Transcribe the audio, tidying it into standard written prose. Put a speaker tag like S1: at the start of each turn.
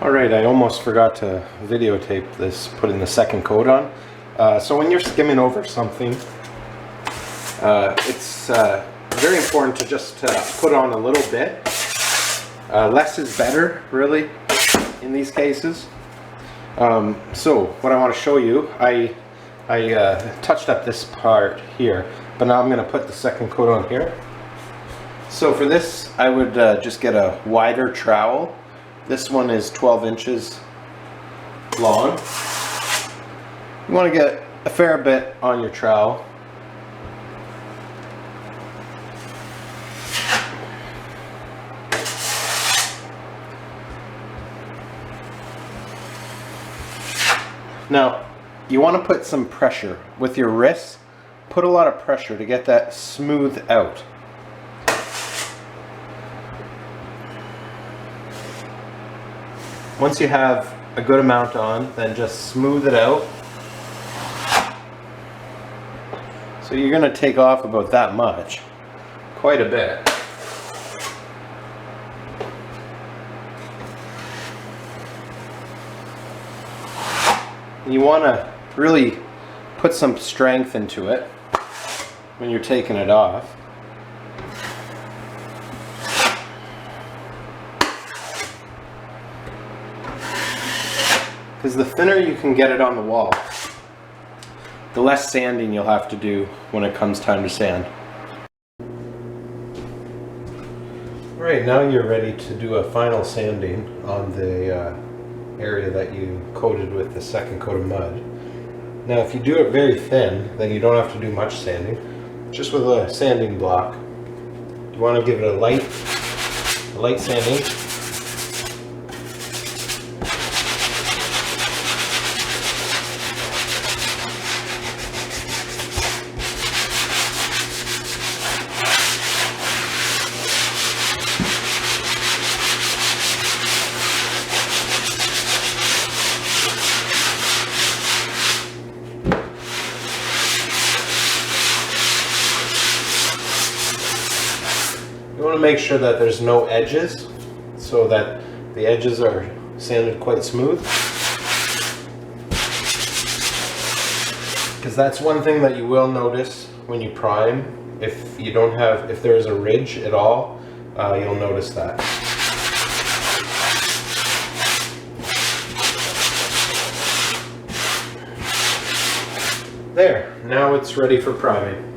S1: Alright, I almost forgot to videotape this, putting the second coat on. So when you're skimming over something, it's very important to just put on a little bit. Less is better, really, in these cases. So what I want to show you, I touched up this part here, but now I'm going to put the second coat on here. So for this, I would just get a wider trowel. This one is 12 inches long. You want to get a fair bit on your trowel. Now, you want to put some pressure with your wrists. Put a lot of pressure to get that smooth out. Once you have a good amount on, then just smooth it out. So you're going to take off about that much, quite a bit. You want to really put some strength into it when you're taking it off. Because the thinner you can get it on the wall, the less sanding you'll have to do when it comes time to sand. Alright, now you're ready to do a final sanding on the area that you coated with the second coat of mud. Now if you do it very thin, then you don't have to do much sanding. Just with a sanding block. You want to give it a light sanding. You want to make sure that there's no edges, so that the edges are sanded quite smooth. Because that's one thing that you will notice when you prime. If there is a ridge at all, you'll notice that. There, now it's ready for priming.